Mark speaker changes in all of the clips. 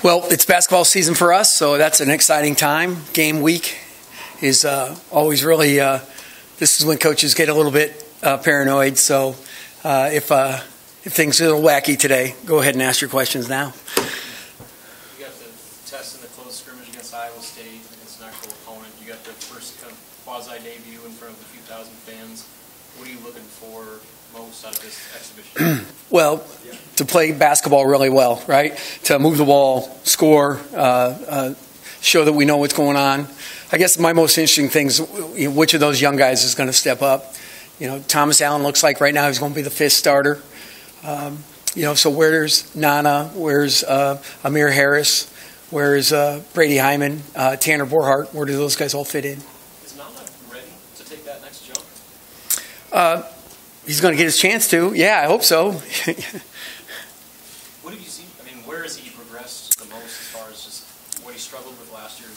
Speaker 1: Well, it's basketball season for us, so that's an exciting time. Game week is always really, this is when coaches get a little bit paranoid. So if things are a little wacky today, go ahead and ask your questions now.
Speaker 2: You got the test in the close scrimmage against Iowa State, against an actual opponent. You got the first kind of quasi-debut in front of a few thousand fans. What are you looking for most out of this exhibition?
Speaker 1: Well, to play basketball really well, right? To move the ball, score, show that we know what's going on. I guess my most interesting thing is which of those young guys is going to step up. You know, Thomas Allen looks like right now he's going to be the fifth starter. So where's Nana? Where's Amir Harris? Where's Brady Hyman? Tanner Borhart? Where do those guys all fit in?
Speaker 2: Is Nana ready to take that next jump?
Speaker 1: He's going to get his chance to. Yeah, I hope so.
Speaker 2: What have you seen? I mean, where has he progressed the most as far as just what he struggled with last year?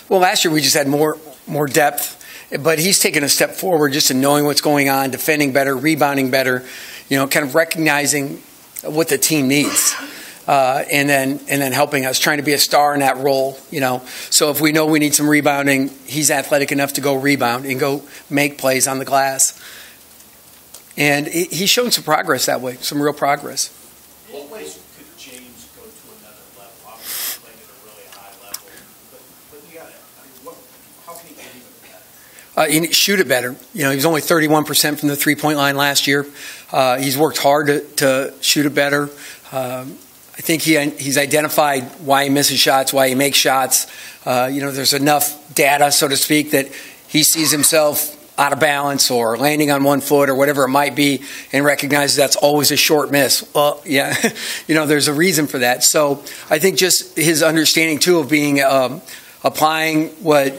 Speaker 1: Well, last year we just had more depth, but he's taken a step forward just in knowing what's going on, defending better, rebounding better, kind of recognizing what the team needs. And then helping us, trying to be a star in that role, So if we know we need some rebounding, he's athletic enough to go rebound and go make plays on the glass. And he's shown some progress that way, some real progress.
Speaker 3: What ways could James go to another level? Obviously playing at a really high level, but you got it. How can he get even better?
Speaker 1: Shoot it better. He was only 31% from the three-point line last year. He's worked hard to shoot it better. I think he's identified why he misses shots, why he makes shots. There's enough data, so to speak, that he sees himself out of balance or landing on one foot or whatever it might be and recognizes that's always a short miss. Well, yeah, there's a reason for that. So I think just his understanding, too, of being applying what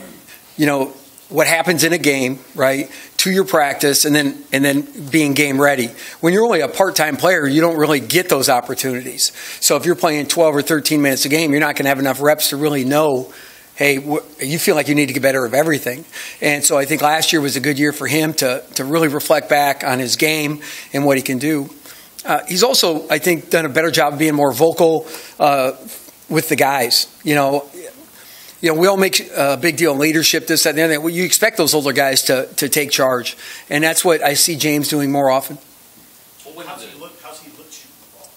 Speaker 1: happens in a game, right, to your practice and then being game ready. When you're only a part-time player, you don't really get those opportunities. So if you're playing 12 or 13 minutes a game, you're not going to have enough reps to really know, hey, you feel like you need to get better of everything. And so I think last year was a good year for him to really reflect back on his game and what he can do. He's also, I think, done a better job of being more vocal with the guys. We all make a big deal of leadership, this, that, and the other. Well, you expect those older guys to take charge. And that's what I see James doing more often.
Speaker 3: Well, how's he look shooting the ball?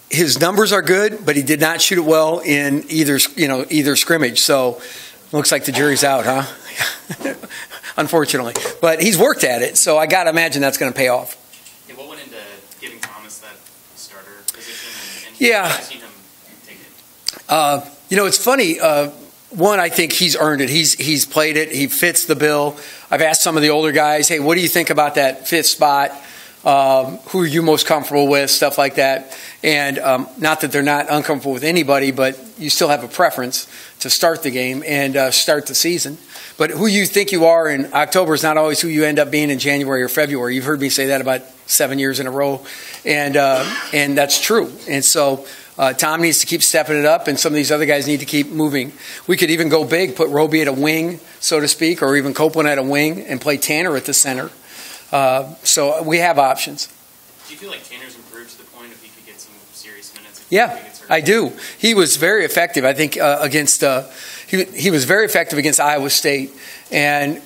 Speaker 1: His numbers are good, but he did not shoot it well in either scrimmage. So looks like the jury's out, huh? Unfortunately. But he's worked at it, so I got to imagine that's going to pay off.
Speaker 4: Yeah, what went into giving Thomas that starter position? And
Speaker 1: yeah.
Speaker 4: I've seen him take it.
Speaker 1: It's funny. One, I think he's earned it. He's played it. He fits the bill. I've asked some of the older guys, hey, what do you think about that fifth spot? Who are you most comfortable with? Stuff like that. And not that they're not uncomfortable with anybody, but you still have a preference to start the game and start the season. But who you think you are in October is not always who you end up being in January or February. You've heard me say that about 7 years in a row. And that's true. And so Tom needs to keep stepping it up, and some of these other guys need to keep moving. We could even go big, put Roby at a wing, so to speak, or even Copeland at a wing and play Tanner at the center. So we have options.
Speaker 4: Do you feel like Tanner's improved to the point if he could get some serious minutes?
Speaker 1: Yeah, I do. He was very effective, I think, against he was very effective against Iowa State. And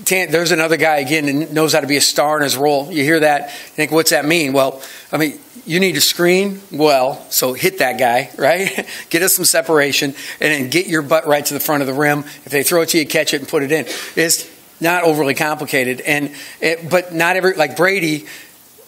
Speaker 1: there's another guy, again, that knows how to be a star in his role. You hear that, you think, what's that mean? Well, I mean, you need to screen well, so hit that guy, right? Get us some separation, and then get your butt right to the front of the rim. If they throw it to you, catch it and put it in. It's not overly complicated. But not every, like Brady,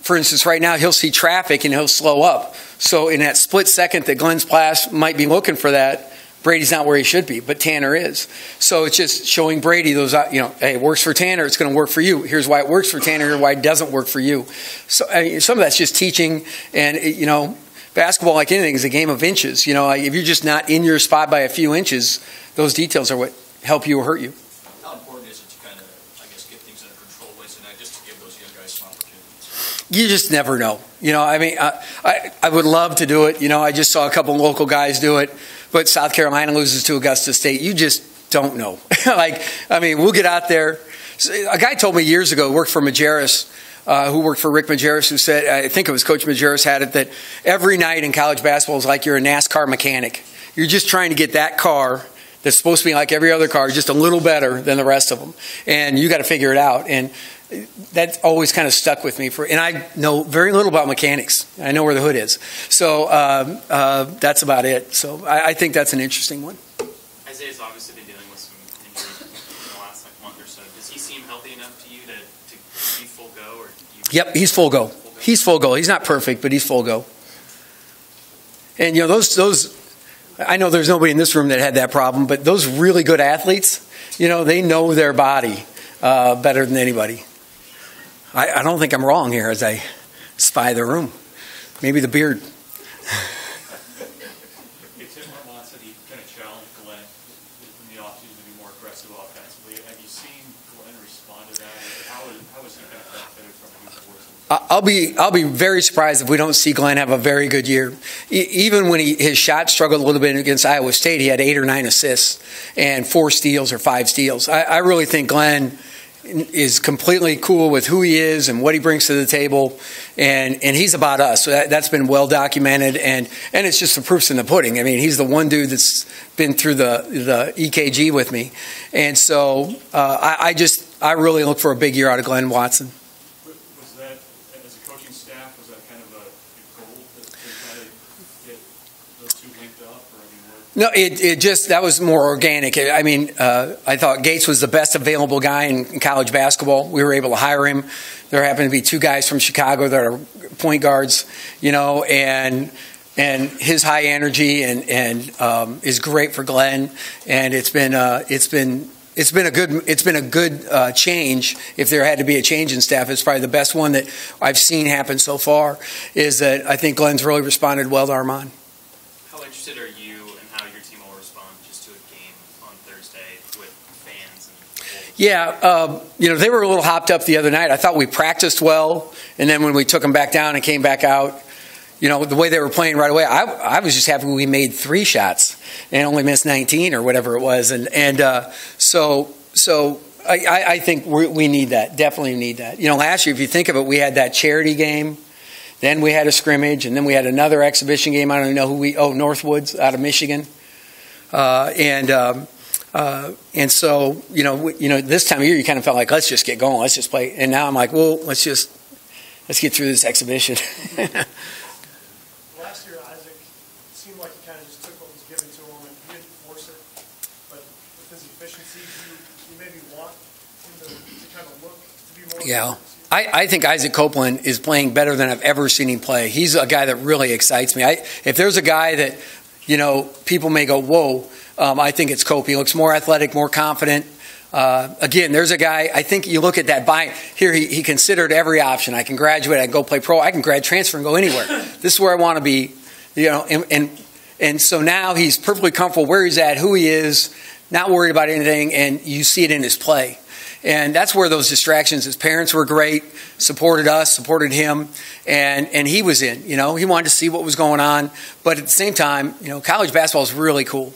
Speaker 1: for instance, right now, he'll see traffic and he'll slow up. So in that split second that Glenn's Plass might be looking for that, Brady's not where he should be, but Tanner is. So it's just showing Brady those, hey, it works for Tanner, it's going to work for you. Here's why it works for Tanner, here's why it doesn't work for you. So some of that's just teaching, and, basketball, like anything, is a game of inches. If you're just not in your spot by a few inches, those details are what help you or hurt you.
Speaker 3: How important is it to kind of, get things under control ways tonight, just to give those young guys some opportunities?
Speaker 1: You just never know. I would love to do it. I just saw a couple of local guys do it. But South Carolina loses to Augusta State. You just don't know. We'll get out there. A guy told me years ago, worked for Majerus, who worked for Rick Majerus, who said, I think it was Coach Majerus had it, that every night in college basketball is like you're a NASCAR mechanic. You're just trying to get that car that's supposed to be like every other car, just a little better than the rest of them. And you got to figure it out. And that always kind of stuck with me. And I know very little about mechanics. I know where the hood is. So that's about it. So I think that's an interesting one.
Speaker 4: Isaiah's obviously been dealing with some injuries in the last month or so. Does he seem healthy enough to you to be full go? Or
Speaker 1: Yep, he's full go. He's full go. He's not perfect, but he's full go. And, those I know there's nobody in this room that had that problem, but those really good athletes, they know their body better than anybody. I don't think I'm wrong here as I spy the room. Maybe the beard.
Speaker 3: Tim Hartman said he kind of challenged Glenn in the offseason to be more aggressive offensively. Have you seen Glenn respond to that? How is he kind of benefited from it?
Speaker 1: I'll be very surprised if we don't see Glenn have a very good year. Even when his shot struggled a little bit against Iowa State, he had 8 or 9 assists and 4 steals or 5 steals. I really think Glenn is completely cool with who he is and what he brings to the table, and he's about us. So that's been well documented, and it's just the proof's in the pudding. I mean, he's the one dude that's been through the EKG with me, and so I really look for a big year out of Glenn Watson.
Speaker 3: Was that, as a coaching staff, was that kind of a goal to try to get those two linked up?
Speaker 1: No, that was more organic. I mean, I thought Gates was the best available guy in college basketball. We were able to hire him. There happened to be 2 guys from Chicago that are point guards, and his high energy and is great for Glenn. And it's been a good change. If there had to be a change in staff, it's probably the best one that I've seen happen so far. Is that I think Glenn's really responded well to Armand.
Speaker 4: How interested are you in how your team will respond just to a game on Thursday with fans?
Speaker 1: Yeah, they were a little hopped up the other night. I thought we practiced well, and then when we took them back down and came back out, the way they were playing right away, I was just happy we made 3 shots and only missed 19 or whatever it was, so I think we need that. Definitely need that. Last year, if you think of it, we had that charity game. Then we had a scrimmage, and then we had another exhibition game. I don't even know Northwoods out of Michigan, and so this time of year you kind of felt like let's just get going, let's just play. And now I'm like, well, let's get through this exhibition.
Speaker 5: Last year, Isaac seemed like he kind of just took what was given to him and he didn't force it. But with his efficiency, you maybe want him to kind of look to be more.
Speaker 1: Yeah. I think Isaac Copeland is playing better than I've ever seen him play. He's a guy that really excites me. If there's a guy that, people may go, whoa, I think it's Cope. He looks more athletic, more confident. Again, there's a guy, I think you look at that here, he considered every option. I can graduate, I can go play pro, I can grad transfer and go anywhere. This is where I want to be, and so now he's perfectly comfortable where he's at, who he is, not worried about anything, and you see it in his play. And that's where those distractions, his parents were great, supported us, supported him, and he was in. He wanted to see what was going on. But at the same time, college basketball is really cool.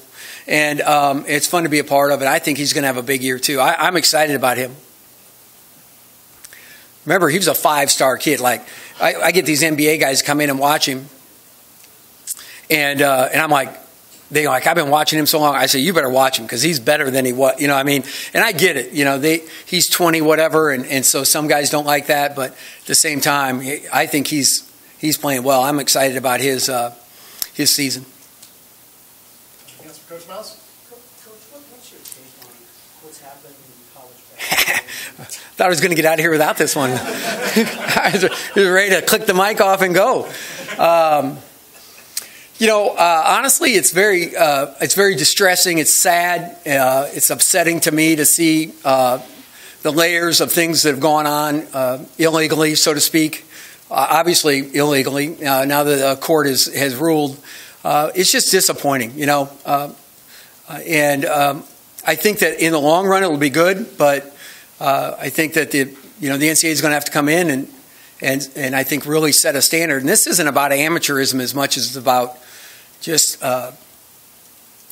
Speaker 1: And it's fun to be a part of it. I think he's going to have a big year, too. I'm excited about him. Remember, he was a 5-star kid. Like, I get these NBA guys come in and watch him, and I'm like, they're like, I've been watching him so long. I say, you better watch him because he's better than he was. And I get it. He's 20, whatever, and so some guys don't like that. But at the same time, I think he's playing well. I'm excited about his season.
Speaker 5: Answer for Coach Mouse?
Speaker 6: Coach, what's your take on what's happened in college basketball?
Speaker 1: Thought I was going to get out of here without this one. I was ready to click the mic off and go. Honestly, it's very distressing. It's sad. It's upsetting to me to see the layers of things that have gone on illegally, so to speak. Obviously illegally. Now that the court has ruled, it's just disappointing. And I think that in the long run it will be good, but I think that the NCAA is going to have to come in and I think really set a standard. And this isn't about amateurism as much as it's about just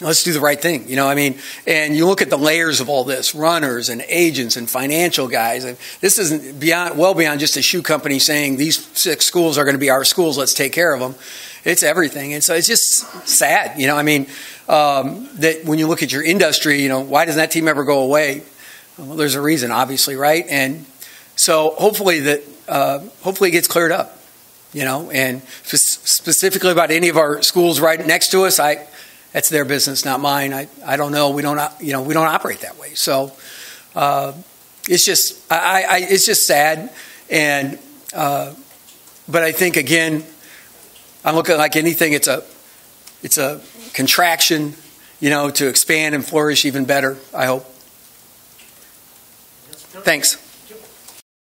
Speaker 1: let's do the right thing. I mean, and you look at the layers of all this, runners and agents and financial guys. And this isn't well beyond just a shoe company saying these 6 schools are going to be our schools, let's take care of them. It's everything. And so it's just sad, I mean, that when you look at your industry, why doesn't that team ever go away? Well, there's a reason, obviously, right? And so hopefully it gets cleared up, and specifically about any of our schools right next to us, that's their business, not mine. I don't know. We don't operate that way. So it's just it's just sad. And but I think again, I'm looking like anything. It's a contraction, to expand and flourish even better. I hope. Thanks.